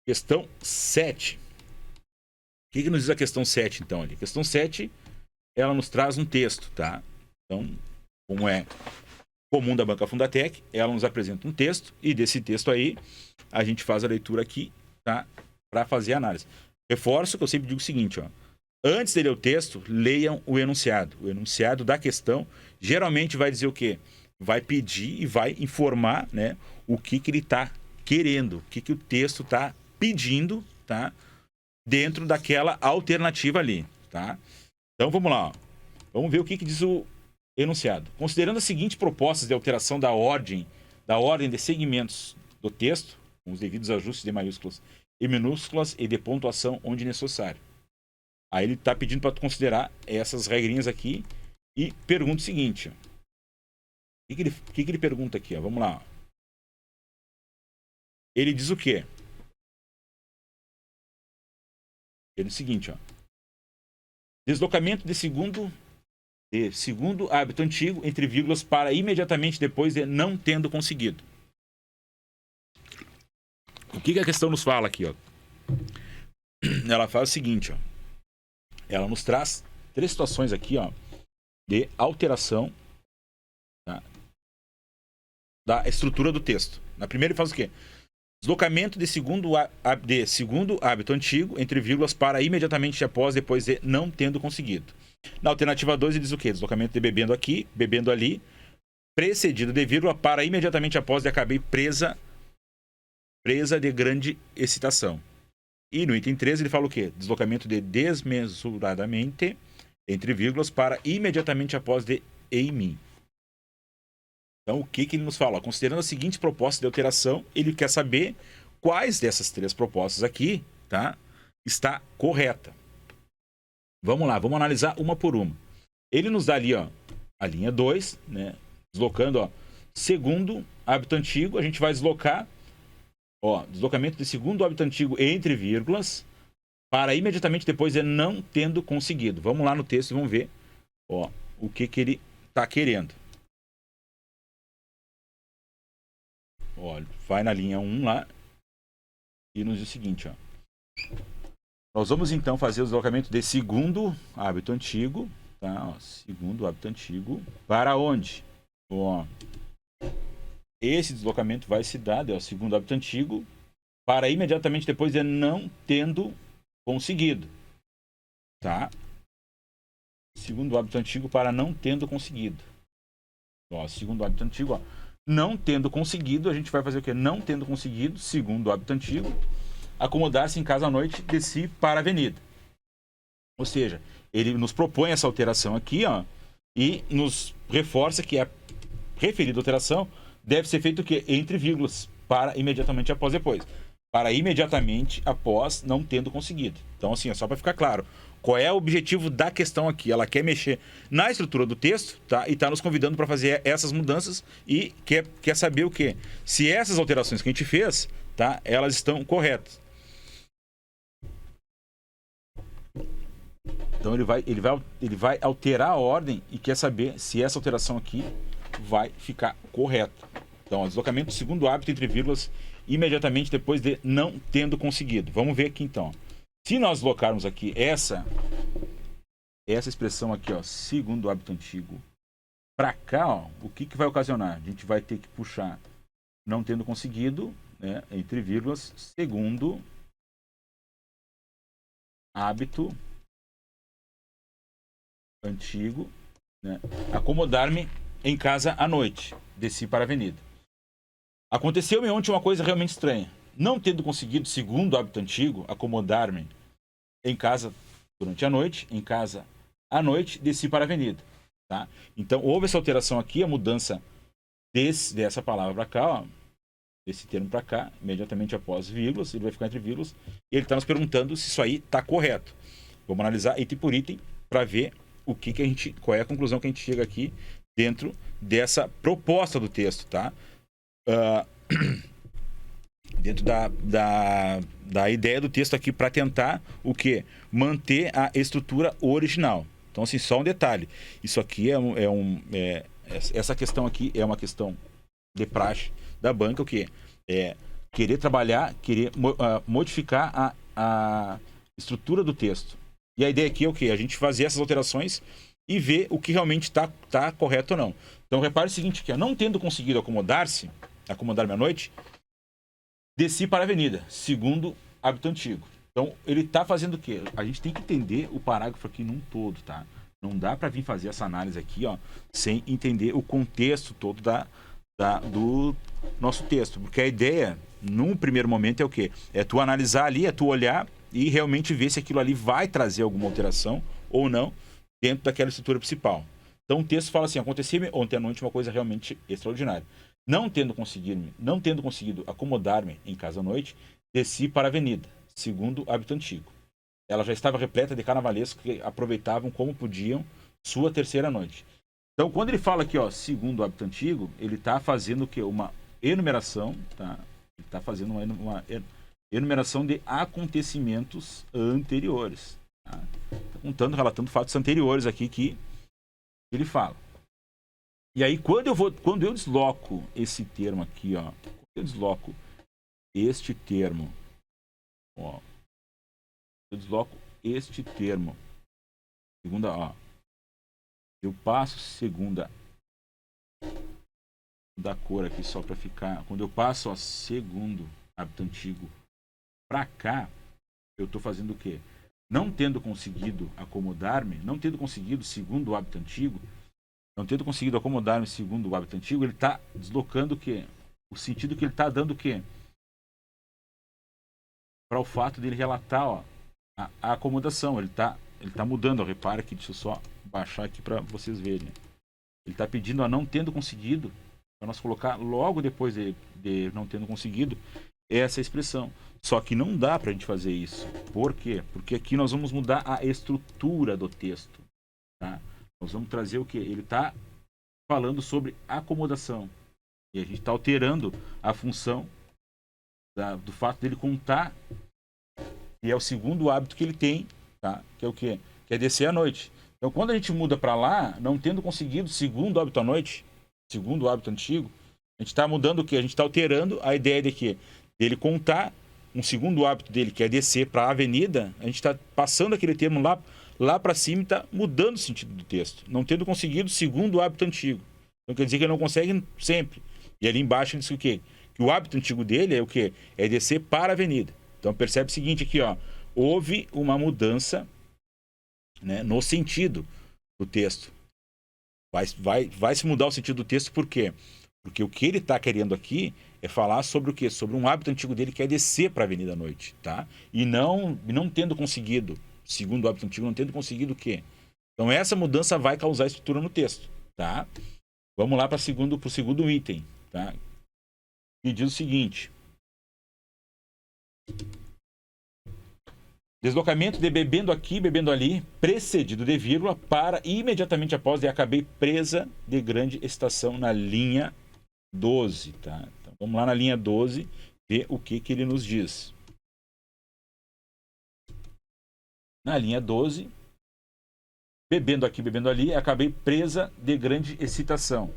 Questão 7. O que nos diz a questão 7, então? Ali? A questão 7, ela nos traz um texto, tá? Então, como é comum da Banca Fundatec, ela nos apresenta um texto, e desse texto aí, a gente faz a leitura aqui, tá? Para fazer a análise. Reforço que eu sempre digo o seguinte, ó. Antes de ler o texto, leiam o enunciado. O enunciado da questão geralmente vai dizer o quê? Vai pedir e vai informar, né, o que ele está querendo, o que o texto está pedindo, tá? Dentro daquela alternativa ali, tá? Então vamos lá, ó. Vamos ver o que diz o enunciado. Considerando as seguintes propostas de alteração da ordem de segmentos do texto, com os devidos ajustes de maiúsculas e minúsculas e de pontuação onde necessário. Aí ele está pedindo para tu considerar essas regrinhas aqui e pergunta o seguinte, ó. O que ele pergunta aqui, ó? Vamos lá, ó. Ele diz o quê? Ele diz o seguinte, ó. Deslocamento de segundo hábito antigo, entre vírgulas, para imediatamente depois de não tendo conseguido. O que a questão nos fala aqui, ó? Ela fala o seguinte, ó. Ela nos traz 3 situações aqui, ó, de alteração, tá, da estrutura do texto. Na primeira ele faz o quê? Deslocamento de segundo hábito antigo, entre vírgulas, para imediatamente após, depois de não tendo conseguido. Na alternativa 2 ele diz o quê? Deslocamento de bebendo aqui, bebendo ali, precedido de vírgula, para imediatamente após de acabei presa de grande excitação. E no item 13 ele fala o quê? Deslocamento de desmesuradamente, entre vírgulas, para imediatamente após de em mim. Então, o que ele nos fala? Considerando a seguinte proposta de alteração, ele quer saber quais dessas 3 propostas aqui, tá, está correta. Vamos lá, vamos analisar uma por uma. Ele nos dá ali, ó, a linha 2, né, deslocando, ó, segundo hábito antigo, a gente vai deslocar, ó, deslocamento de segundo hábito antigo entre vírgulas, para imediatamente depois de não tendo conseguido. Vamos lá no texto e vamos ver, ó, o que ele está querendo. Olha, vai na linha 1 lá e nos diz o seguinte, ó. Nós vamos então fazer o deslocamento de segundo hábito antigo, tá? Ó, segundo hábito antigo, para onde? Ó, esse deslocamento vai se dar, ó, segundo hábito antigo, para imediatamente depois de não tendo conseguido, tá? Segundo hábito antigo para não tendo conseguido. Ó, segundo hábito antigo, ó. Não tendo conseguido, a gente vai fazer o quê? Não tendo conseguido, segundo o hábito antigo, acomodar-se em casa à noite, desci para a avenida. Ou seja, ele nos propõe essa alteração aqui, ó, e nos reforça que a referida alteração deve ser feita o quê? Entre vírgulas, para imediatamente após depois. Para imediatamente após não tendo conseguido. Então, assim, é só para ficar claro. Qual é o objetivo da questão aqui? Ela quer mexer na estrutura do texto, tá? E está nos convidando para fazer essas mudanças e quer saber o quê? Se essas alterações que a gente fez, tá? Elas estão corretas. Então ele vai alterar a ordem e quer saber se essa alteração aqui vai ficar correta. Então, deslocamento do segundo hábito entre vírgulas imediatamente depois de não tendo conseguido. Vamos ver aqui então. Se nós deslocarmos aqui essa expressão aqui, ó, segundo hábito antigo, para cá, ó, o que vai ocasionar? A gente vai ter que puxar não tendo conseguido, né, entre vírgulas, segundo hábito antigo, né, acomodar-me em casa à noite, desci para a avenida. Aconteceu-me ontem uma coisa realmente estranha. Não tendo conseguido, segundo o hábito antigo, acomodar-me em casa durante a noite, em casa à noite, desci para a avenida. Tá? Então, houve essa alteração aqui, a mudança dessa palavra para cá, ó, desse termo para cá, imediatamente após vírgulas, ele vai ficar entre vírgulas, e ele está nos perguntando se isso aí está correto. Vamos analisar item por item para ver qual é a conclusão que a gente chega aqui dentro dessa proposta do texto, tá? Dentro da ideia do texto aqui para tentar o quê? Manter a estrutura original. Então, assim, só um detalhe. Isso aqui essa questão aqui é uma questão de praxe da banca, o quê? querer trabalhar, querer modificar a estrutura do texto. E a ideia aqui é o quê? A gente fazer essas alterações e ver o que realmente está correto ou não. Então, repare o seguinte, que não tendo conseguido acomodar-me à noite, desci para a avenida, segundo hábito antigo. Então, ele está fazendo o quê? A gente tem que entender o parágrafo aqui num todo, tá? Não dá para vir fazer essa análise aqui, ó, sem entender o contexto todo do nosso texto. Porque a ideia, num primeiro momento, é o quê? É tu analisar ali, é tu olhar e realmente ver se aquilo ali vai trazer alguma alteração ou não dentro daquela estrutura principal. Então, o texto fala assim, aconteceu ontem à noite uma coisa realmente extraordinária. Não tendo conseguido acomodar-me em casa à noite, desci para a avenida, segundo o hábito antigo. Ela já estava repleta de carnavalescos que aproveitavam como podiam sua terceira noite. Então, quando ele fala aqui, ó, segundo o hábito antigo, ele está fazendo o quê? Uma enumeração, tá? Ele está fazendo uma enumeração de acontecimentos anteriores. Tá? Tá relatando fatos anteriores aqui que ele fala. E aí, quando eu desloco esse termo aqui, ó, eu desloco este termo, ó, eu desloco este termo, segunda, ó, eu passo segunda da cor aqui só para ficar, quando eu passo, ó, segundo hábito antigo para cá, eu estou fazendo o quê? Não tendo conseguido acomodar-me, não tendo conseguido segundo o hábito antigo, não tendo conseguido acomodar-me segundo o hábito antigo, ele está deslocando o quê? O sentido que ele está dando o quê? Para o fato dele relatar, ó, a acomodação. Ele tá mudando, ó, repara aqui, deixa eu só baixar aqui para vocês verem. Ele está pedindo a não tendo conseguido, para nós colocar logo depois de não tendo conseguido, essa expressão. Só que não dá para a gente fazer isso. Por quê? Porque aqui nós vamos mudar a estrutura do texto. Tá? Nós vamos trazer o quê? Ele está falando sobre acomodação. E a gente está alterando a função do fato dele contar, que é o segundo hábito que ele tem, tá? Que é o quê? Que é descer à noite. Então, quando a gente muda para lá, não tendo conseguido segundo hábito à noite, segundo o hábito antigo, a gente está mudando o quê? A gente está alterando a ideia de que ele contar um segundo hábito dele, que é descer para a avenida, a gente está passando aquele termo lá para cima e está mudando o sentido do texto. Não tendo conseguido segundo o hábito antigo. Então, quer dizer que ele não consegue sempre. E ali embaixo ele diz o quê? Que o hábito antigo dele é o quê? É descer para a avenida. Então, percebe o seguinte aqui, ó. Houve uma mudança, né, no sentido do texto. Vai se mudar o sentido do texto, por quê? Porque o que ele está querendo aqui é falar sobre o quê? Sobre um hábito antigo dele que é descer para a avenida à noite, tá? E não tendo conseguido, segundo o hábito antigo, não tendo conseguido o quê? Então, essa mudança vai causar estrutura no texto, tá? Vamos lá para o segundo item, tá? E diz o seguinte: deslocamento de bebendo aqui, bebendo ali, precedido de vírgula, para imediatamente após de acabei presa de grande excitação na linha 12, tá? Então, vamos lá na linha 12 ver o que ele nos diz. Na linha 12, bebendo aqui, bebendo ali, acabei presa de grande excitação.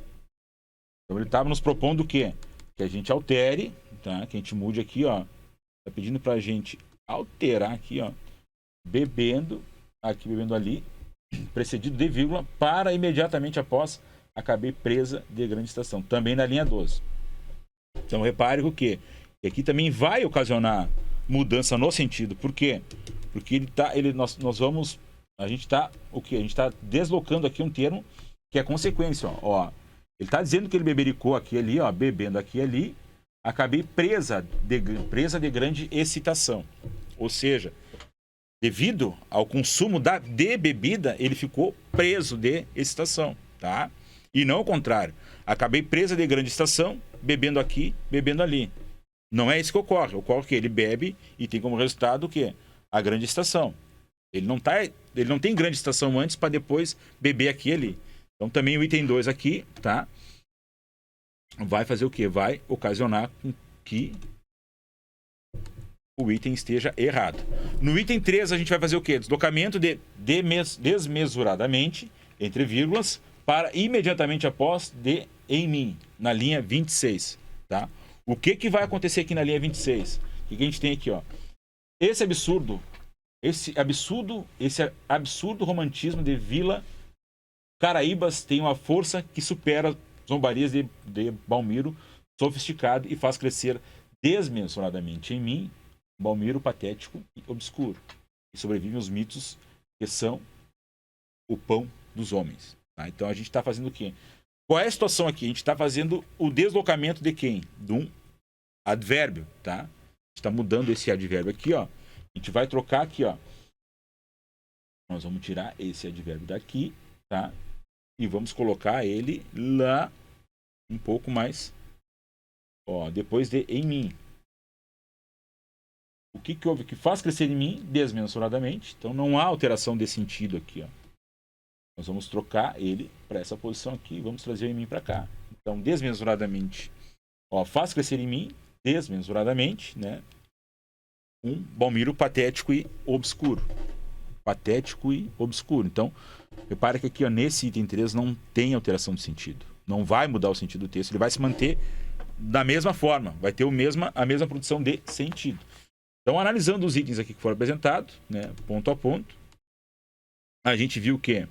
Então, ele estava nos propondo o quê? Que a gente altere, tá? Que a gente mude aqui, ó. Tá pedindo pra gente alterar aqui, ó. Bebendo aqui, bebendo ali, precedido de vírgula, para imediatamente após acabei presa de grande excitação. Também na linha 12. Então, repare o quê? Que aqui também vai ocasionar mudança no sentido. Por quê? Porque a gente está o quê? A gente está deslocando aqui um termo que é consequência, ó. Ele está dizendo que ele bebericou aqui ali, ó, bebendo aqui e ali, acabei presa de grande excitação. Ou seja, devido ao consumo de bebida, ele ficou preso de excitação, tá? E não o contrário. Acabei presa de grande excitação, bebendo aqui, bebendo ali. Não é isso que ocorre. Ocorre que ele bebe e tem como resultado o quê? A grande excitação. Ele não tem grande excitação antes para depois beber aqui e ali. Então, também o item 2 aqui, tá? Vai fazer o quê? Vai ocasionar com que o item esteja errado. No item 3, a gente vai fazer o quê? Deslocamento desmesuradamente, entre vírgulas, para imediatamente após de em mim, na linha 26, tá? O que vai acontecer aqui na linha 26? O que a gente tem aqui, ó? Esse absurdo romantismo de Vila Caraíbas tem uma força que supera as zombarias de Balmiro, sofisticado e faz crescer desmensuradamente em mim, Balmiro patético e obscuro. E sobrevivem os mitos que são o pão dos homens. Tá? Então a gente está fazendo o quê? Qual é a situação aqui? A gente está fazendo o deslocamento de quem? De um advérbio, tá? A gente está mudando esse advérbio aqui, ó. A gente vai trocar aqui, ó. Nós vamos tirar esse advérbio daqui, tá? E vamos colocar ele lá um pouco mais, ó, depois de em mim. O que houve? Que faz crescer em mim desmensuradamente. Então não há alteração de sentido aqui, ó. Nós vamos trocar ele para essa posição aqui e vamos trazer o em mim para cá. Então, desmensuradamente, ó, faz crescer em mim desmensuradamente, né? Um Balmiro patético e obscuro. Patético e obscuro. Então, repare que aqui, ó, nesse item 3 não tem alteração de sentido. Não vai mudar o sentido do texto. Ele vai se manter da mesma forma. Vai ter a mesma produção de sentido. Então, analisando os itens aqui que foram apresentados, né, ponto a ponto, a gente viu que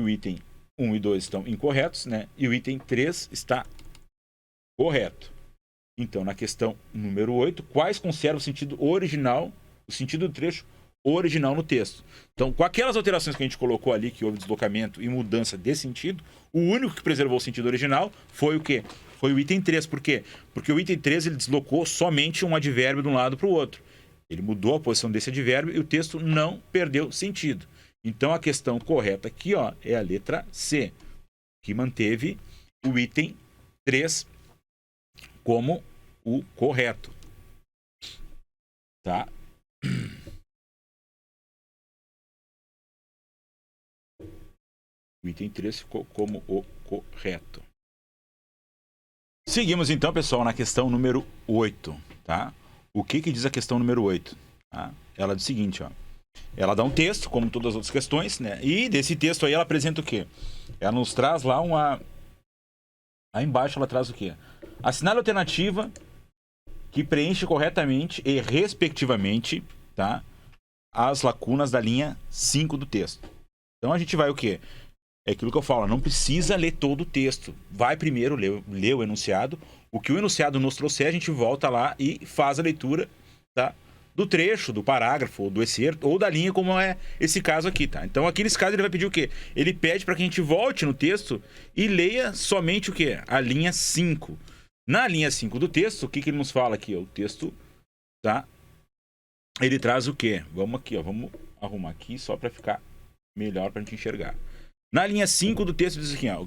o item 1 e 2 estão incorretos, né, e o item 3 está correto. Então, na questão número 8, quais conservam o sentido original, o sentido do trecho original no texto? Então, com aquelas alterações que a gente colocou ali, que houve deslocamento e mudança de sentido, o único que preservou o sentido original foi o quê? Foi o item 3. Por quê? Porque o item 3 ele deslocou somente um advérbio de um lado para o outro. Ele mudou a posição desse advérbio e o texto não perdeu sentido. Então, a questão correta aqui, ó, é a letra C, que manteve o item 3 como o correto. Tá? O item 3 ficou como o correto. Seguimos então, pessoal, na questão número 8. Tá? O que diz a questão número 8? Tá? Ela diz o seguinte, ó. Ela dá um texto, como todas as outras questões, né? E desse texto aí ela apresenta o quê? Ela nos traz lá uma... Aí embaixo ela traz o quê? Assinale a alternativa que preenche corretamente e respectivamente, tá, as lacunas da linha 5 do texto. Então a gente vai o quê? É aquilo que eu falo, não precisa ler todo o texto. Vai primeiro ler o enunciado. O que o enunciado nos trouxer, a gente volta lá e faz a leitura, tá, do trecho, do parágrafo, ou do excerto, ou da linha, como é esse caso aqui, tá? Então, aqui nesse caso, ele vai pedir o quê? Ele pede para que a gente volte no texto e leia somente o quê? A linha 5. Na linha 5 do texto, o que ele nos fala aqui? O texto, tá? Ele traz o quê? Vamos aqui, ó. Vamos arrumar aqui só para ficar melhor para a gente enxergar. Na linha 5 do texto diz aqui, ó.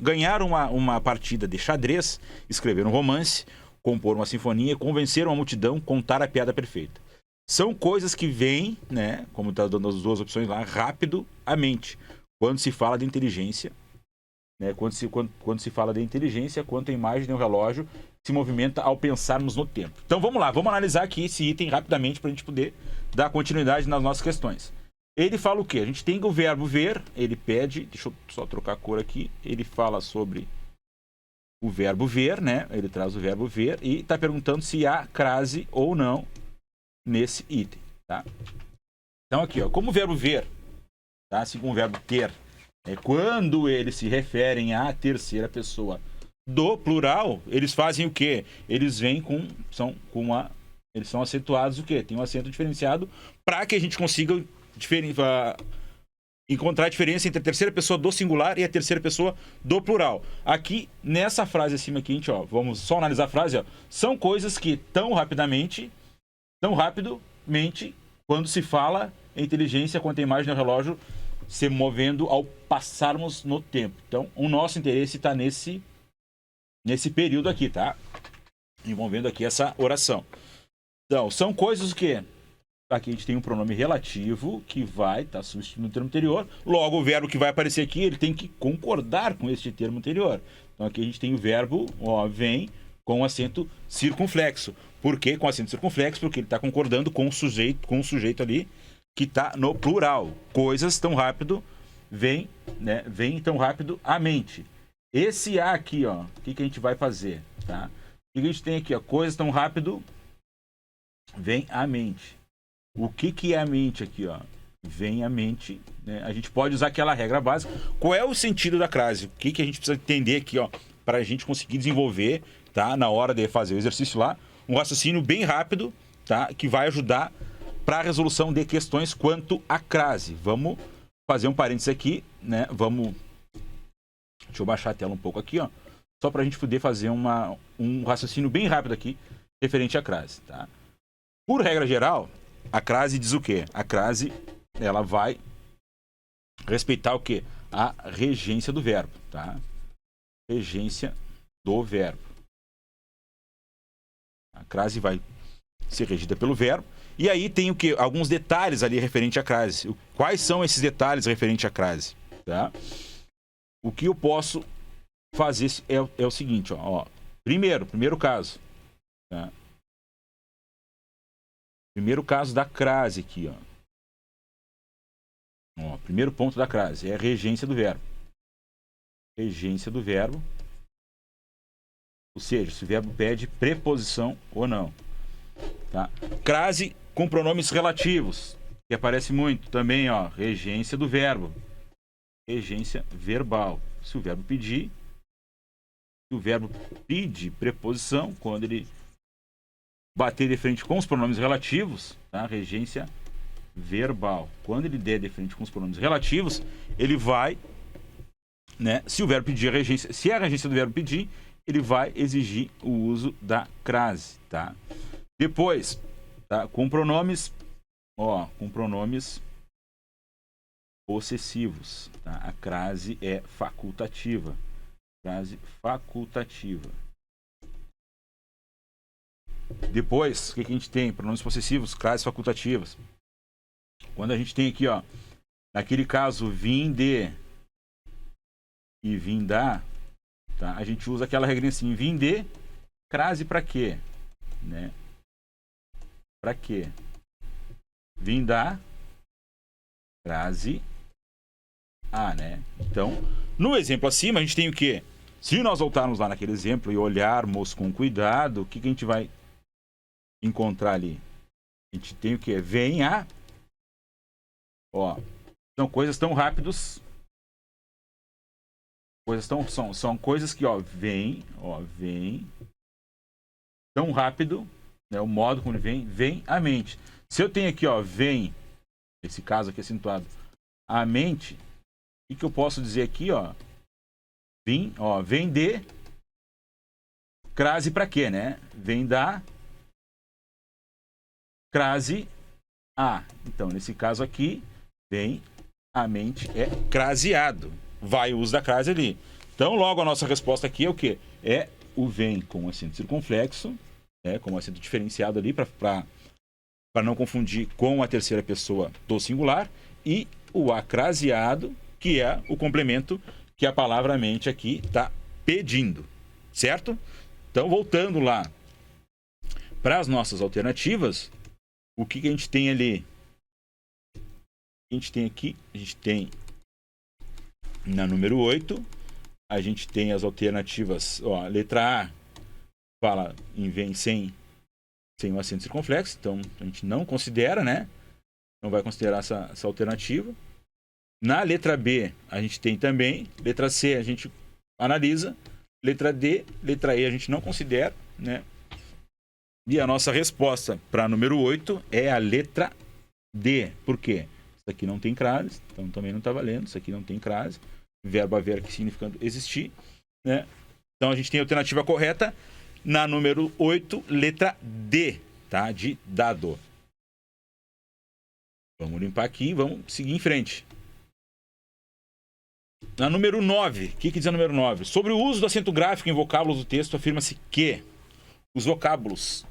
Ganhar uma partida de xadrez, escrever um romance, compor uma sinfonia, convencer uma multidão, contar a piada perfeita. São coisas que vêm, né, como está dando as duas opções lá, rápido à mente. Quando se fala de inteligência, né, quando se fala de inteligência, quanto a imagem de um relógio se movimenta ao pensarmos no tempo. Então vamos lá, vamos analisar aqui esse item rapidamente para a gente poder dar continuidade nas nossas questões. Ele fala o quê? A gente tem o verbo ver, ele pede, deixa eu só trocar a cor aqui, ele fala sobre o verbo ver, né? Ele traz o verbo ver e está perguntando se há crase ou não nesse item, tá? Então aqui, ó, como o verbo ver, tá? Assim como o verbo ter, quando eles se referem à terceira pessoa do plural, eles fazem o quê? Eles vêm eles são acentuados o quê? Tem um acento diferenciado para que a gente consiga encontrar a diferença entre a terceira pessoa do singular e a terceira pessoa do plural. Aqui, nessa frase acima aqui, ó, vamos só analisar a frase, ó, são coisas que tão rapidamente, quando se fala em inteligência, quanto a imagem do relógio se movendo ao passarmos no tempo. Então, o nosso interesse está nesse período aqui, tá? Envolvendo aqui essa oração. Então, são coisas que... Aqui a gente tem um pronome relativo que vai estar substituindo o termo anterior. Logo, o verbo que vai aparecer aqui, ele tem que concordar com este termo anterior. Então, aqui a gente tem o verbo, ó, vem com acento circunflexo. Por que com acento circunflexo? Porque ele está concordando com o sujeito ali que está no plural. Coisas tão rápido, vem tão rápido à mente. Esse A aqui, ó, o que a gente vai fazer, tá? O que a gente tem aqui, ó, coisas tão rápido, vem à mente. O que é a mente aqui, ó? Vem à mente, né? A gente pode usar aquela regra básica. Qual é o sentido da crase? O que a gente precisa entender aqui, ó, para a gente conseguir desenvolver, tá? Na hora de fazer o exercício lá, um raciocínio bem rápido, tá? Que vai ajudar para a resolução de questões quanto à crase. Vamos fazer um parênteses aqui, né? Deixa eu baixar a tela um pouco aqui, ó, só para a gente poder fazer um raciocínio bem rápido aqui referente à crase, tá? Por regra geral, a crase diz o quê? A crase, ela vai respeitar o quê? A regência do verbo, tá? Regência do verbo. A crase vai ser regida pelo verbo. E aí tem o quê? Alguns detalhes ali referente à crase. Quais são esses detalhes referente à crase? Tá? O que eu posso fazer é o seguinte, ó. Primeiro caso. Tá? Primeiro caso da crase aqui, ó. Primeiro ponto da crase é a regência do verbo. Regência do verbo. Ou seja, se o verbo pede preposição ou não. Tá? Crase com pronomes relativos, que aparece muito também, ó. Regência do verbo. Regência verbal. Se o verbo pedir, se o verbo pede preposição, quando ele bater de frente com os pronomes relativos, tá? Regência verbal. Quando ele der de frente com os pronomes relativos, ele vai, né? Se o verbo pedir a regência, se a regência do verbo pedir, ele vai exigir o uso da crase, tá? Depois, tá? Com pronomes possessivos, tá? A crase é facultativa. Crase facultativa. Depois, o que a gente tem? Pronomes possessivos, crases facultativas. Quando a gente tem aqui, ó, naquele caso, vim de e vim da, tá? A gente usa aquela regrinha assim, vim de, crase para quê? Né? Para quê? Vim da, crase a, né? Então, no exemplo acima, a gente tem o quê? Se nós voltarmos lá naquele exemplo e olharmos com cuidado, o que a gente vai encontrar ali? A gente tem o quê? Vem a... Ó, são coisas tão rápidos. São coisas que, ó, vem tão rápido, né? O modo como ele vem à mente. Se eu tenho aqui, ó, vem, esse caso aqui acentuado, a mente, o que eu posso dizer aqui, ó? Vem de, crase para quê, né? Vem da, crase a. Então, nesse caso aqui, vem a mente é craseado. Vai o uso da crase ali. Então, logo a nossa resposta aqui é o quê? É o vem com acento circunflexo, né, com acento diferenciado ali para não confundir com a terceira pessoa do singular, e o acraseado, que é o complemento que a palavra mente aqui está pedindo, certo? Então, voltando lá para as nossas alternativas, o que a gente tem ali? A gente tem aqui, a gente tem na número 8, a gente tem as alternativas, ó, letra A fala em vem sem o acento circunflexo, então a gente não considera, né? Não vai considerar essa alternativa. Na letra B, a gente tem também, letra C a gente analisa, letra D, letra E a gente não considera, né? E a nossa resposta para número 8 é a letra D. Por quê? Isso aqui não tem crase, então também não está valendo. Isso aqui não tem crase. Verbo haver aqui significando existir, né? Então a gente tem a alternativa correta na número 8, letra D, tá? De dado. Vamos limpar aqui e vamos seguir em frente. Na número 9, o que diz a número 9? Sobre o uso do acento gráfico em vocábulos do texto, afirma-se que os vocábulos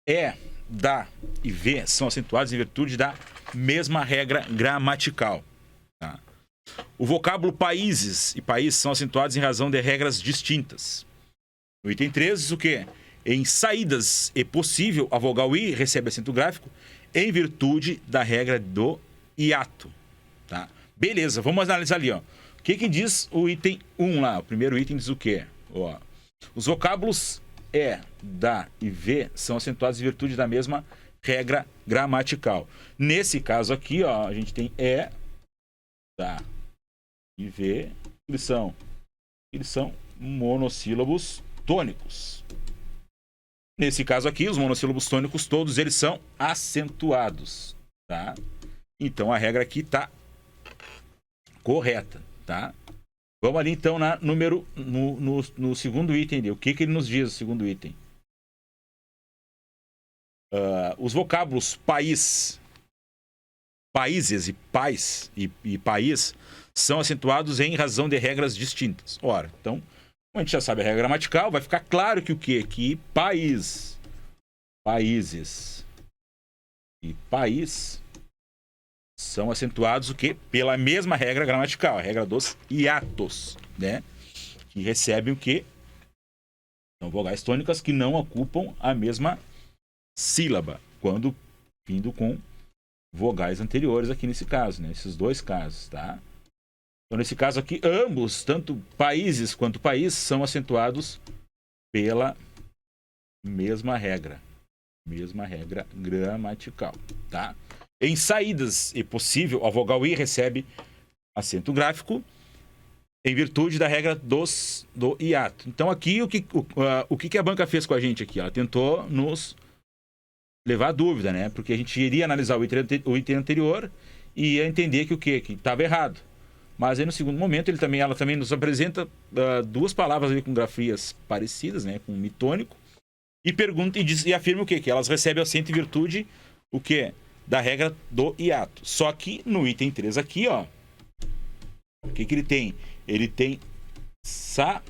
é, da e v são acentuados em virtude da mesma regra gramatical. Tá? O vocábulo países e país são acentuados em razão de regras distintas. No item 13, diz o quê? Em saídas é possível, a vogal I recebe acento gráfico em virtude da regra do hiato. Tá? Beleza, vamos analisar ali, ó. O que diz o item 1 lá? O primeiro item diz o quê? Ó, os vocábulos é, da e v são acentuados em virtude da mesma regra gramatical. Nesse caso aqui, ó, a gente tem é, da e v, eles são monossílabos tônicos. Nesse caso aqui, os monossílabos tônicos, todos eles são acentuados, tá? Então, a regra aqui tá correta, tá? Vamos ali, então, no segundo item ali. O que ele nos diz, o segundo item? Os vocábulos país, países e pais e país são acentuados em razão de regras distintas. Ora, então, como a gente já sabe a regra gramatical, vai ficar claro que o quê? Que país, países e país são acentuados o quê? Pela mesma regra gramatical, a regra dos hiatos, né? Que recebem o quê? São vogais tônicas que não ocupam a mesma sílaba, quando vindo com vogais anteriores aqui nesse caso, né? Esses dois casos, tá? Então, nesse caso aqui, ambos, tanto países quanto país, são acentuados pela mesma regra gramatical, tá? Em saídas e possível, a vogal I recebe acento gráfico em virtude da regra do hiato. Então, aqui, o que a banca fez com a gente aqui? Ela tentou nos levar a dúvida, né? Porque a gente iria analisar o item anterior e ia entender que o quê? Que estava errado. Mas aí, no segundo momento, ela também nos apresenta duas palavras ali com grafias parecidas, né? Com mitônico. E pergunta e afirma o quê? Que elas recebem acento em virtude o quê? Da regra do hiato. Só que no item 3 aqui, ó, o que ele tem? Ele tem saídas,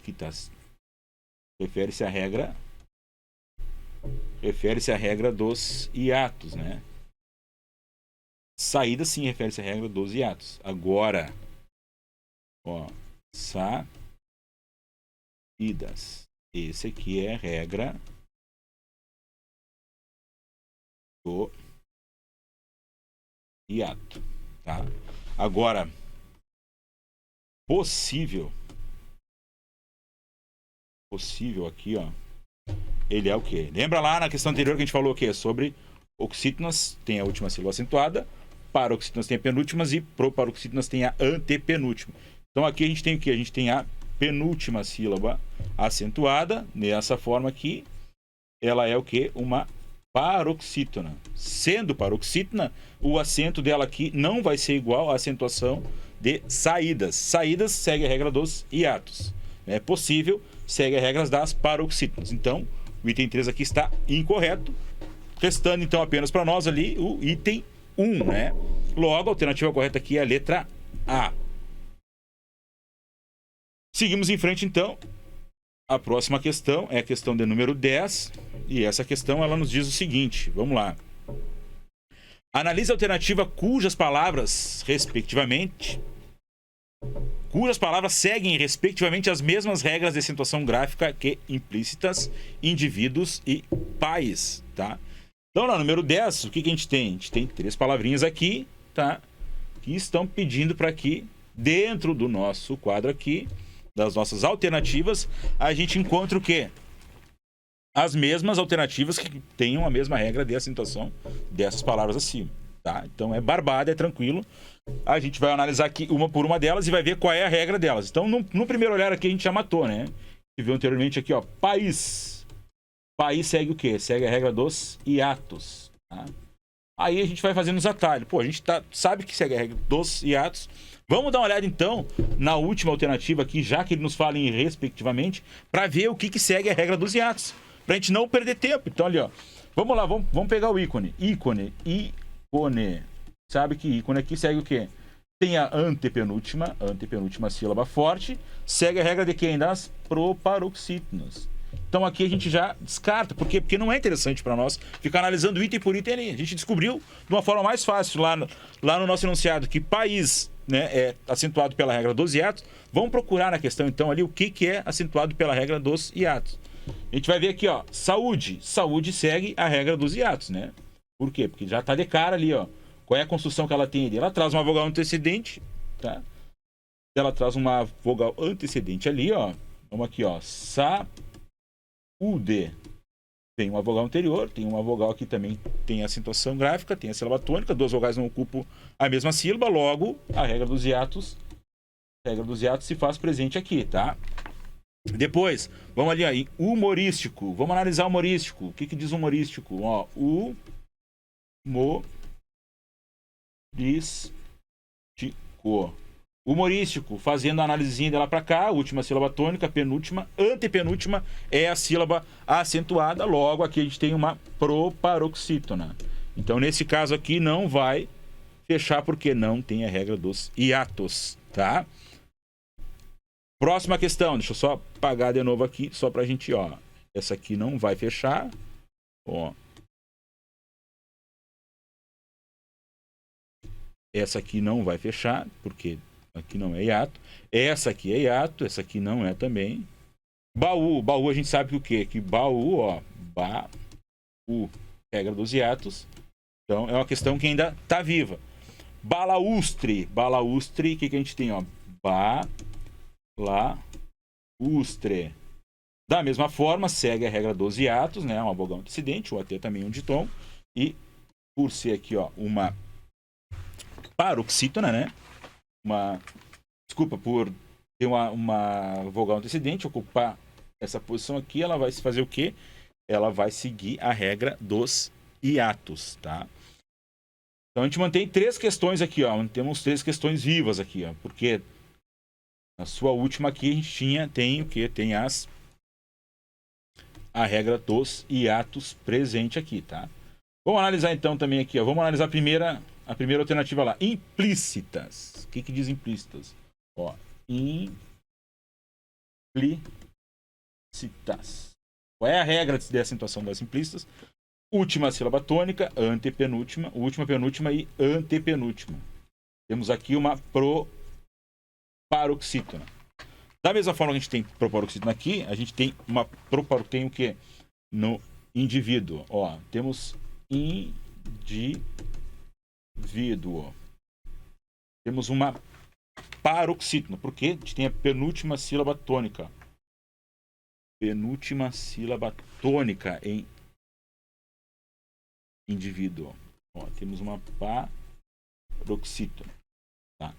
que tá, refere-se à regra dos hiatos, né? Saída, sim, refere-se à regra dos hiatos. Agora, ó, saídas. Esse aqui é a regra do hiato, tá? Agora, possível aqui, ó, ele é o quê? Lembra lá na questão anterior que a gente falou o quê? Sobre oxítonas tem a última sílaba acentuada, paroxítonas tem a penúltima e proparoxítonas tem a antepenúltima. Então aqui a gente tem o quê? A gente tem a penúltima sílaba acentuada, nessa forma aqui, ela é o quê? Uma paroxítona. Sendo paroxítona, o acento dela aqui não vai ser igual à acentuação de saídas. Saídas segue a regra dos hiatos. É possível, segue as regras das paroxítonas. Então, o item 3 aqui está incorreto. Restando, então, apenas para nós ali o item 1, né? Logo, a alternativa correta aqui é a letra A. Seguimos em frente, então. A próxima questão é a questão de número 10. E essa questão, ela nos diz o seguinte. Vamos lá. Analise a alternativa cujas palavras seguem, respectivamente, as mesmas regras de acentuação gráfica que implícitas, indivíduos e pais, tá? Então, no número 10, o que a gente tem? A gente tem 3 palavrinhas aqui, tá? Que estão pedindo para que, dentro do nosso quadro aqui, das nossas alternativas, a gente encontra o quê? As mesmas alternativas que tenham a mesma regra de acentuação dessas palavras acima, tá? Então, é barbada, é tranquilo. A gente vai analisar aqui uma por uma delas e vai ver qual é a regra delas. Então, no primeiro olhar aqui, a gente já matou, né? Que viu anteriormente aqui, ó, país. País segue o quê? Segue a regra dos hiatos, tá? Aí a gente vai fazendo os atalhos. Pô, a gente sabe que segue a regra dos hiatos. Vamos dar uma olhada, então, na última alternativa aqui, já que ele nos fala em respectivamente, para ver o que segue a regra dos hiatos. Pra gente não perder tempo. Então, ali, ó. Vamos lá, vamos pegar o ícone. Ícone. Sabe que ícone aqui segue o quê? Tem a antepenúltima sílaba forte. Segue a regra de quem? Das proparoxítonas. Então aqui a gente já descarta. Por quê? Porque não é interessante para nós ficar analisando item por item ali. A gente descobriu de uma forma mais fácil lá no nosso enunciado que país, né, é acentuado pela regra dos hiatos. Vamos procurar na questão então ali o que é acentuado pela regra dos hiatos. A gente vai ver aqui, ó, saúde. Saúde segue a regra dos hiatos, né? Por quê? Porque já tá de cara ali, ó. Qual é a construção que ela tem ali? Ela traz uma vogal antecedente, tá? Ela traz uma vogal antecedente ali, ó. Vamos aqui, ó. Saúde. Tem uma vogal anterior, tem uma vogal aqui também, tem a acentuação gráfica, tem a sílaba tônica, duas vogais não ocupam a mesma sílaba, logo a regra dos hiatos se faz presente aqui, tá? Depois, vamos ali, ó, em humorístico. Vamos analisar humorístico. O que diz humorístico? Ó, humorístico, fazendo a analisinha dela para cá, última sílaba tônica, penúltima, antepenúltima é a sílaba acentuada, logo aqui a gente tem uma proparoxítona. Então, nesse caso aqui, não vai fechar porque não tem a regra dos hiatos, tá? Próxima questão, deixa eu só apagar de novo aqui, só pra gente, ó. Essa aqui não vai fechar, ó. Essa aqui não vai fechar, porque aqui não é hiato. Essa aqui é hiato, essa aqui não é também. Baú a gente sabe que o quê? Que baú, ó, regra dos hiatos. Então, é uma questão que ainda tá viva. Balaustre, o que a gente tem, ó? Balaustre. Da mesma forma, segue a regra dos hiatos, né? Uma vogal antecedente, o AT também um ditom. E por ser aqui, ó, uma paroxítona, né? Por ter uma vogal antecedente, ocupar essa posição aqui, ela vai fazer o quê? Ela vai seguir a regra dos hiatos, tá? Então a gente mantém três questões aqui, ó. Temos três questões vivas aqui, ó. Porque na sua última aqui a gente tem o quê? Tem a regra dos hiatos presente aqui, tá? Vamos analisar então também aqui, ó. Vamos analisar a primeira alternativa lá. Implícitas. O que diz implícitas? Ó, implícitas. Qual é a regra de acentuação das implícitas? Última sílaba tônica, antepenúltima, última, penúltima e antepenúltima. Temos aqui uma proparoxítona. Da mesma forma que a gente tem proparoxítona aqui, a gente tem uma proparoxítona, tem o quê? No indivíduo. Ó, temos indivíduo. Temos uma paroxítona, porque a gente tem a penúltima sílaba tônica. Penúltima sílaba tônica em indivíduo. Ó, temos uma paroxítona. Tá?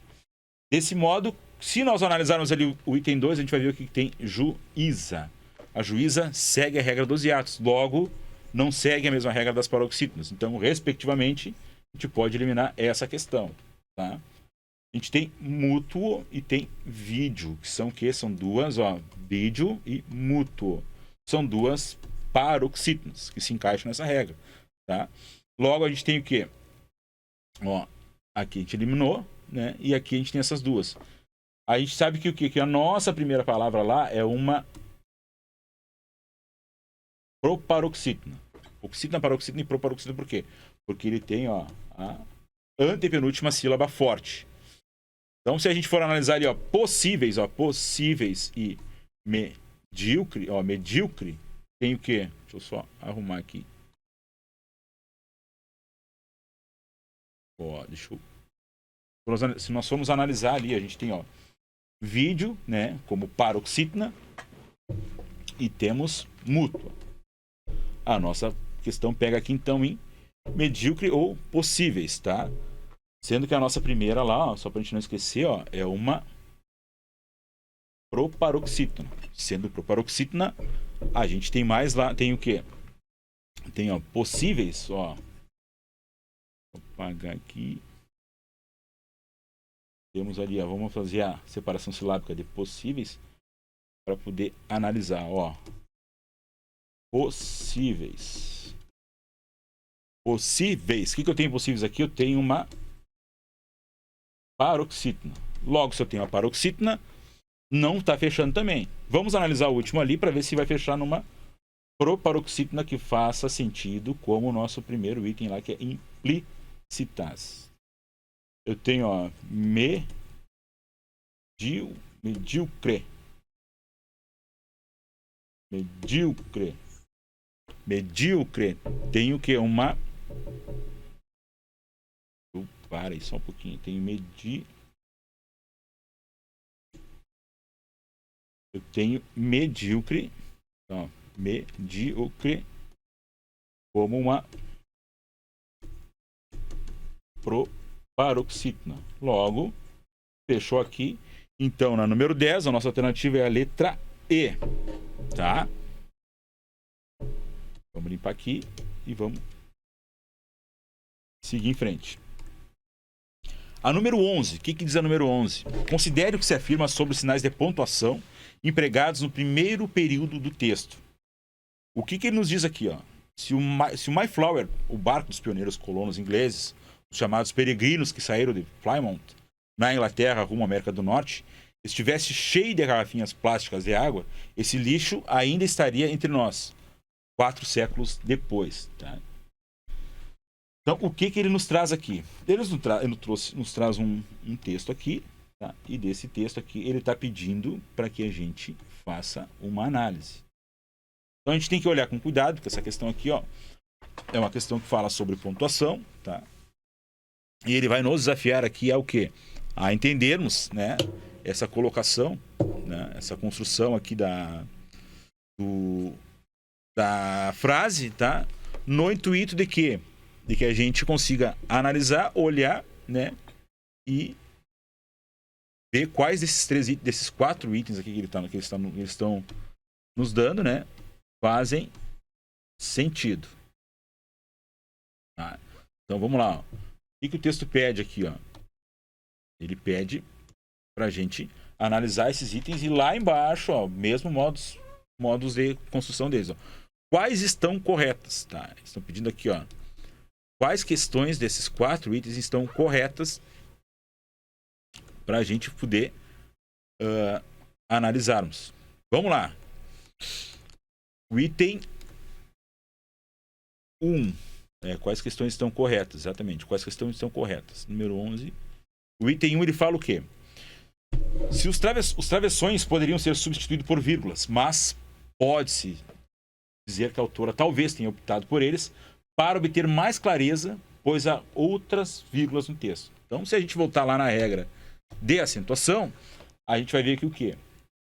Desse modo, se nós analisarmos ali o item 2, a gente vai ver o que tem juíza. A juíza segue a regra dos hiatos, logo não segue a mesma regra das paroxítonas. Então, respectivamente, a gente pode eliminar essa questão. Tá? A gente tem mútuo e tem vídeo, que são o quê? São duas, ó, vídeo e mútuo. São duas paroxítonas que se encaixam nessa regra. Tá? Logo, a gente tem o quê? Ó, aqui a gente eliminou, né? E aqui a gente tem essas duas. A gente sabe que o quê? Que a nossa primeira palavra lá é uma proparoxítona. Oxítona, paroxítona e proparoxítona por quê? Porque ele tem, ó, a antepenúltima sílaba forte. Então, se a gente for analisar ali, ó, possíveis e medíocre, ó, medíocre, tem o quê? Deixa eu só arrumar aqui. Ó, se nós formos analisar ali, a gente tem, ó, vídeo, né, como paroxítona e temos mútua. A nossa questão pega aqui então em medíocre ou possíveis, tá? Sendo que a nossa primeira lá, ó, só pra gente não esquecer, ó, é uma proparoxítona. Sendo proparoxítona, a gente tem mais lá, tem o quê? Tem, ó, possíveis, ó. Vou apagar aqui. Temos ali, ó, vamos fazer a separação silábica de possíveis para poder analisar, ó. Possíveis. Possíveis. O que eu tenho possíveis aqui? Eu tenho uma paroxítona. Logo, se eu tenho uma paroxítona, não está fechando também. Vamos analisar o último ali para ver se vai fechar numa proparoxítona que faça sentido como o nosso primeiro item lá, que é implícitas. Eu tenho, ó, medíocre. Medíocre. Tem o que? Uma Para aí só um pouquinho. Tenho medir. Eu tenho medíocre. Então, medíocre como uma proparoxítona. Logo, fechou aqui. Então, na número 10, a nossa alternativa é a letra E. Tá? Vamos limpar aqui e vamos seguir em frente. A número 11. O que diz a número 11? Considere o que se afirma sobre os sinais de pontuação empregados no primeiro período do texto. O que ele nos diz aqui? Ó? Se o Mayflower, o barco dos pioneiros colonos ingleses, os chamados peregrinos que saíram de Plymouth, na Inglaterra rumo à América do Norte, estivesse cheio de garrafinhas plásticas de água, esse lixo ainda estaria entre nós, 4 séculos depois. Tá? Então, o que ele nos traz aqui? Ele nos traz um texto aqui, tá? E desse texto aqui ele está pedindo para que a gente faça uma análise. Então, a gente tem que olhar com cuidado, porque essa questão aqui, ó, é uma questão que fala sobre pontuação, tá? E ele vai nos desafiar aqui ao quê? A entendermos, né, essa colocação, né, essa construção aqui da frase, tá? No intuito de quê? De que a gente consiga analisar, olhar, né, e ver quais desses 4 itens aqui que eles estão nos dando, né, fazem sentido. Tá? Então vamos lá. Ó. O que o texto pede aqui? Ó? Ele pede para a gente analisar esses itens e lá embaixo, ó, mesmo modos de construção deles. Ó. Quais estão corretas? Tá? Estão pedindo aqui, ó. Quais questões desses 4 itens estão corretas para a gente poder analisarmos. Vamos lá. O item 1. Quais questões estão corretas? Exatamente. Quais questões estão corretas? Número 11. O item 1 ele fala o quê? Se os travessões poderiam ser substituídos por vírgulas, mas pode-se dizer que a autora talvez tenha optado por eles para obter mais clareza, pois há outras vírgulas no texto. Então, se a gente voltar lá na regra de acentuação, a gente vai ver que o quê?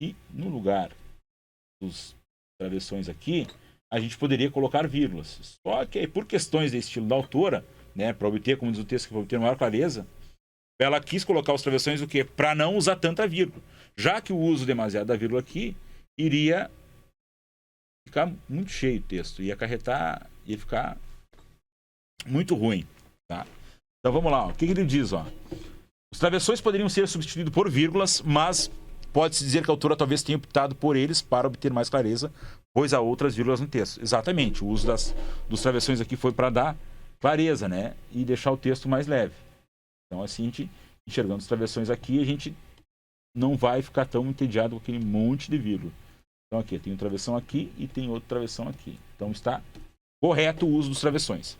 E no lugar dos travessões aqui, a gente poderia colocar vírgulas. Só que por questões de estilo da autora, né, para obter, como diz o texto, para obter maior clareza, ela quis colocar os travessões o quê? Para não usar tanta vírgula. Já que o uso demasiado da vírgula aqui iria ficar muito cheio o texto, ia ficar muito ruim, tá? Então vamos lá, ó. O que ele diz, ó? Os travessões poderiam ser substituídos por vírgulas, mas pode-se dizer que a autora talvez tenha optado por eles para obter mais clareza, pois há outras vírgulas no texto. Exatamente, o uso dos travessões aqui foi para dar clareza, né? E deixar o texto mais leve. Então assim, a gente, enxergando os travessões aqui, a gente não vai ficar tão entediado com aquele monte de vírgula. Então aqui, tem um travessão aqui e tem outro travessão aqui. Então está correto o uso dos travessões.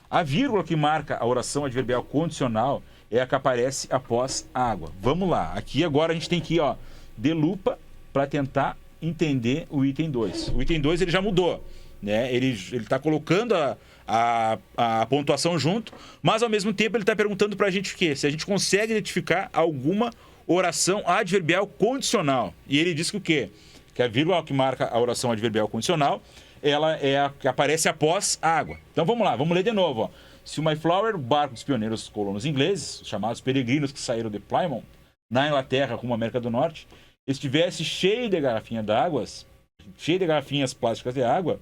A vírgula que marca a oração adverbial condicional é a que aparece após a água. Vamos lá. Aqui agora a gente tem que ir, ó, de lupa para tentar entender o item 2. O item 2 ele já mudou, né? Ele está colocando a pontuação junto, mas ao mesmo tempo ele está perguntando para a gente o quê? Se a gente consegue identificar alguma oração adverbial condicional. E ele diz que o quê? Que a vírgula que marca a oração adverbial condicional, ela é a que aparece após a água. Então vamos lá, vamos ler de novo. Ó. Se o Mayflower, o barco dos pioneiros colonos ingleses, chamados peregrinos que saíram de Plymouth, na Inglaterra rumo à América do Norte, estivesse cheio de garrafinhas plásticas de água,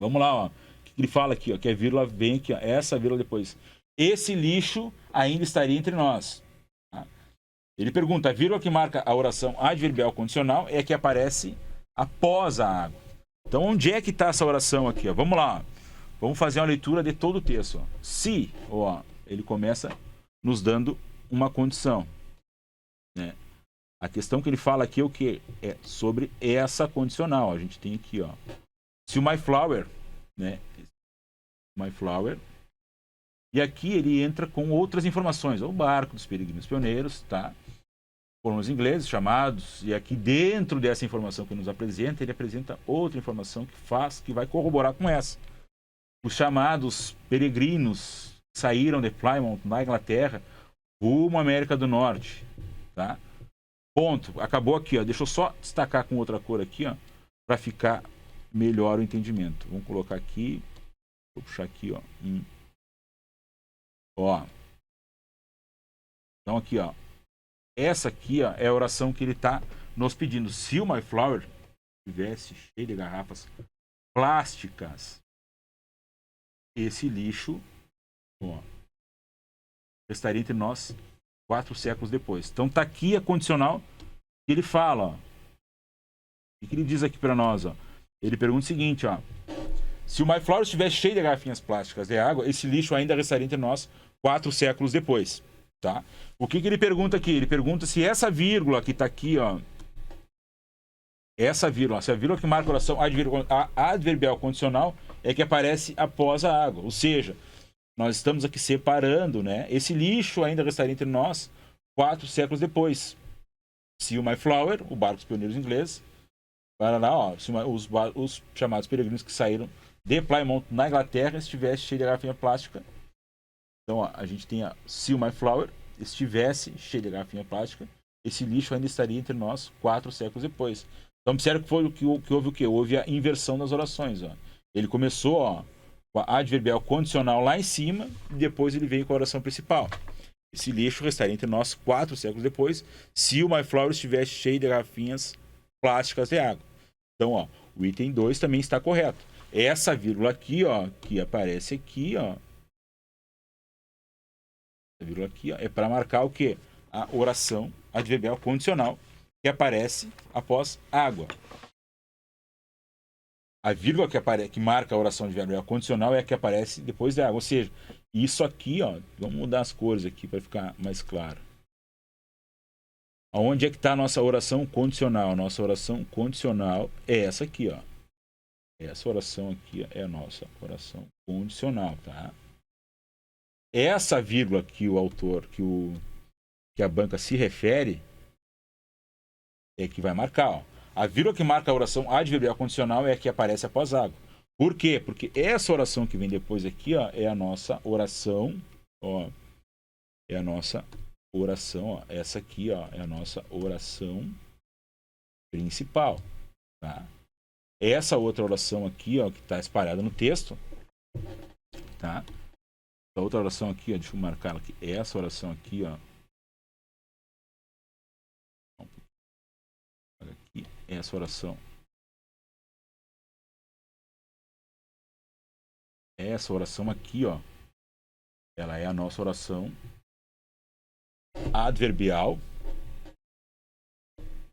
vamos lá, ó. O que ele fala aqui, ó, que a vírgula vem aqui, ó, essa vírgula depois. Esse lixo ainda estaria entre nós. Tá? Ele pergunta, a vírgula que marca a oração adverbial condicional é a que aparece após a água. Então, onde é que está essa oração aqui? Ó? Vamos lá. Vamos fazer uma leitura de todo o texto. Ó. Se, ó, ele começa nos dando uma condição. Né? A questão que ele fala aqui é o quê? É sobre essa condicional. A gente tem aqui, ó. Se o Mayflower, né? Mayflower. E aqui ele entra com outras informações. O barco dos peregrinos pioneiros, tá? Foram os ingleses chamados, e aqui dentro dessa informação que nos apresenta, ele apresenta outra informação que vai corroborar com essa. Os chamados peregrinos saíram de Plymouth, na Inglaterra, rumo à América do Norte, tá? Ponto. Acabou aqui, ó. Deixa eu só destacar com outra cor aqui, ó, para ficar melhor o entendimento. Vamos colocar aqui, vou puxar aqui, ó. Ó. Então aqui, ó. Essa aqui, ó, é a oração que ele está nos pedindo. Se o Mayflower tivesse cheio de garrafas plásticas, esse lixo, ó, estaria entre nós 4 séculos depois. Então tá aqui a condicional que ele fala, ó. O que ele diz aqui para nós, ó? Ele pergunta o seguinte, ó: se o Mayflower estivesse cheio de garrafinhas plásticas de água, esse lixo ainda restaria entre nós 4 séculos depois, tá? O que ele pergunta aqui? Ele pergunta se essa vírgula que tá aqui, ó, essa vírgula, se a vírgula que marca a oração adverbial condicional é que aparece após a água, ou seja, nós estamos aqui separando, né? Esse lixo ainda restaria entre nós 4 séculos depois. Se o Mayflower, o barco dos pioneiros ingleses, para lá, ó, se os chamados peregrinos que saíram de Plymouth, na Inglaterra, estivesse cheio de garrafinha plástica. Então, ó, a gente tem se o Mayflower estivesse cheio de garrafinha plástica, esse lixo ainda estaria entre nós 4 séculos depois. Então, observe que foi que houve o quê? Houve a inversão das orações, ó. Ele começou, ó, com a adverbial condicional lá em cima, e depois ele veio com a oração principal. Esse lixo restaria entre nós 4 séculos depois, se o Mayflower estivesse cheio de garrafinhas plásticas de água. Então, ó, o item 2 também está correto. Essa vírgula aqui, ó, que aparece aqui, ó, essa vírgula aqui, ó, é para marcar o quê? A oração adverbial condicional que aparece após água. A vírgula que marca a oração adverbial condicional é a que aparece depois da água. Ou seja, isso aqui, ó, vamos mudar as cores aqui para ficar mais claro. Aonde é que está a nossa oração condicional? Nossa oração condicional é essa aqui, ó. Essa oração aqui é a nossa oração condicional, tá? Essa vírgula que o autor, que a banca se refere, é que vai marcar, ó. A vírgula que marca a oração adverbial condicional é a que aparece após água. Por quê? Porque essa oração que vem depois aqui, ó, é a nossa oração, ó, é a nossa oração, ó, essa aqui, ó, é a nossa oração principal, tá? Essa outra oração aqui, ó, que está espalhada no texto, tá? A outra oração aqui, ó, deixa eu marcar aqui, essa oração aqui, ó, aqui, essa oração, essa oração aqui, ó, ela é a nossa oração adverbial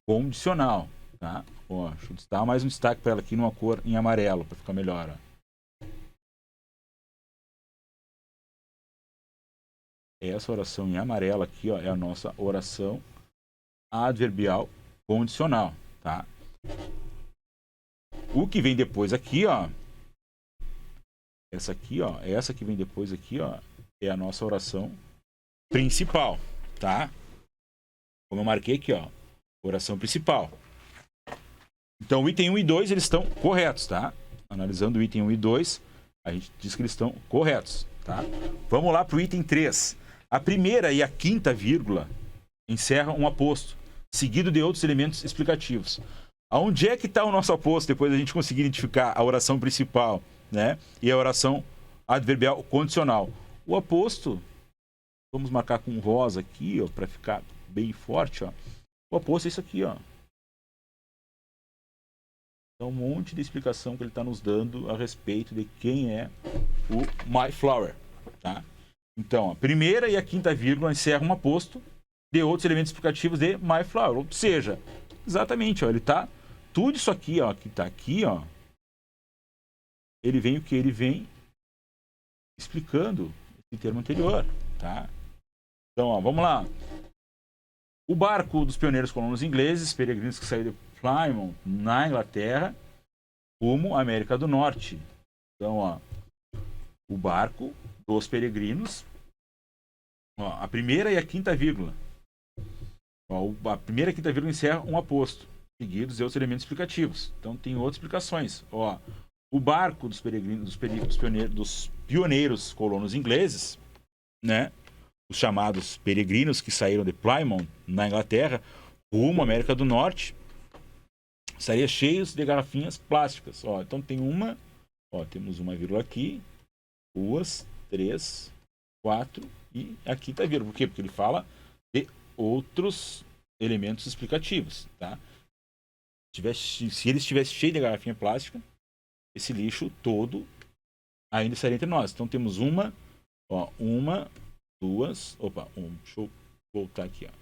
condicional, tá? Ó, deixa eu dar mais um destaque para ela aqui numa cor em amarelo para ficar melhor, ó. Essa oração em amarelo aqui, ó, é a nossa oração adverbial condicional, tá? O que vem depois aqui, ó, essa aqui, ó, essa que vem depois aqui, ó, é a nossa oração principal, tá? Como eu marquei aqui, ó, oração principal. Então, o item 1 e 2, eles estão corretos, tá? Analisando o item 1 e 2, a gente diz que eles estão corretos, tá? Vamos lá para o item 3. A primeira e a quinta vírgula encerram um aposto, seguido de outros elementos explicativos. Aonde é que está o nosso aposto, depois a gente conseguir identificar a oração principal, né? E a oração adverbial condicional. O aposto, vamos marcar com rosa aqui, ó, para ficar bem forte, ó. O aposto é isso aqui, ó. Então, um monte de explicação que ele está nos dando a respeito de quem é o Mayflower, tá? Então, a primeira e a quinta vírgula encerram um aposto de outros elementos explicativos de Mayflower. Ou seja, exatamente, ó, ele tá tudo isso aqui, ó, que está aqui, ó. Ele vem o que ele vem explicando esse termo anterior, tá? Então, ó, vamos lá. O barco dos pioneiros colonos ingleses, peregrinos que saíram de Plymouth, na Inglaterra, rumo à América do Norte. Então, ó, o barco dos peregrinos, ó, a primeira e a quinta vírgula. Ó, a primeira e a quinta vírgula encerra um aposto, seguidos de outros elementos explicativos. Então, tem outras explicações. Ó, o barco dos peregrinos, dos pioneiros colonos ingleses, né, os chamados peregrinos que saíram de Plymouth, na Inglaterra, rumo à América do Norte, estaria cheios de garrafinhas plásticas. Ó, então tem uma, ó, temos uma vírgula aqui, 2, 3, 4 e aqui está a vírgula. Por quê? Porque ele fala de outros elementos explicativos, tá? Se ele estivesse cheio de garrafinha plástica, esse lixo todo ainda estaria entre nós. Então temos uma, ó, uma, duas, opa, deixa eu voltar aqui, ó.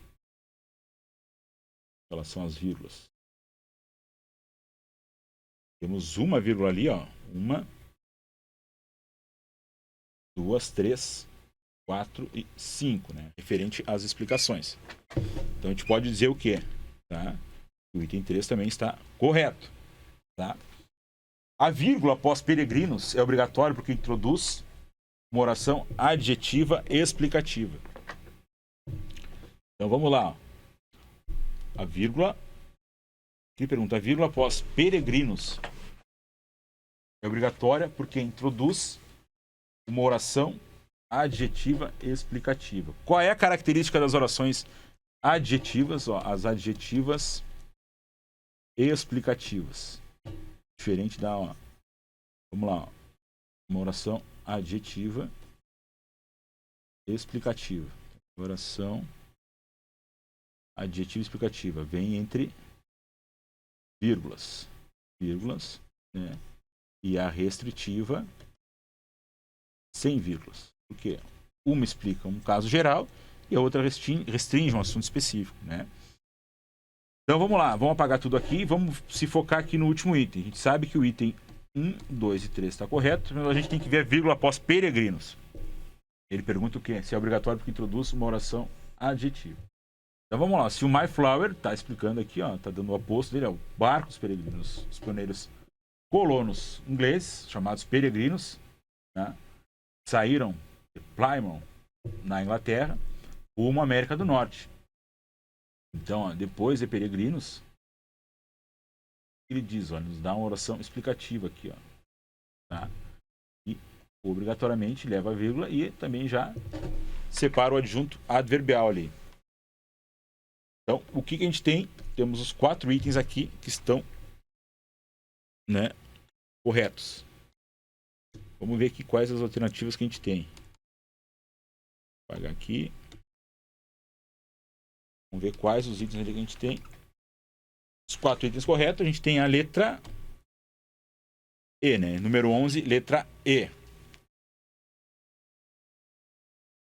Elas são as vírgulas. Temos uma vírgula ali, ó, uma, duas, três, 4 e 5, né? Referente às explicações. Então a gente pode dizer o quê? Tá? O item 3 também está correto. Tá? A vírgula após peregrinos é obrigatório porque introduz uma oração adjetiva explicativa. Então vamos lá. A vírgula. Aqui pergunta: a vírgula após peregrinos é obrigatória porque introduz uma oração adjetiva explicativa. Qual é a característica das orações adjetivas? Ó, as adjetivas explicativas. Diferente da, ó, vamos lá, ó, uma oração adjetiva explicativa. Oração adjetiva explicativa vem entre vírgulas, né? E a restritiva sem vírgulas. Porque uma explica um caso geral e a outra restringe um assunto específico, né? Então vamos lá, vamos apagar tudo aqui e vamos se focar aqui no último item. A gente sabe que o item 1, 2 e 3 está correto, mas a gente tem que ver a vírgula após peregrinos. Ele pergunta o quê? Se é obrigatório porque introduz uma oração adjetiva. Então vamos lá, se o Mayflower está explicando aqui, ó, está dando o oposto dele, é o barco dos peregrinos, os pioneiros colonos ingleses, chamados peregrinos, né, saíram de Plymouth, na Inglaterra, rumo à América do Norte. Então, ó, depois de peregrinos, ele diz, ó, nos dá uma oração explicativa aqui, ó, tá? E obrigatoriamente leva a vírgula e também já separa o adjunto adverbial ali. Então, o que a gente tem? Temos os 4 itens aqui que estão, né, corretos. Vamos ver aqui quais as alternativas que a gente tem. Vou apagar aqui. Vamos ver quais os itens ali que a gente tem. Os 4 itens corretos, a gente tem a letra E, né? Número 11, letra E.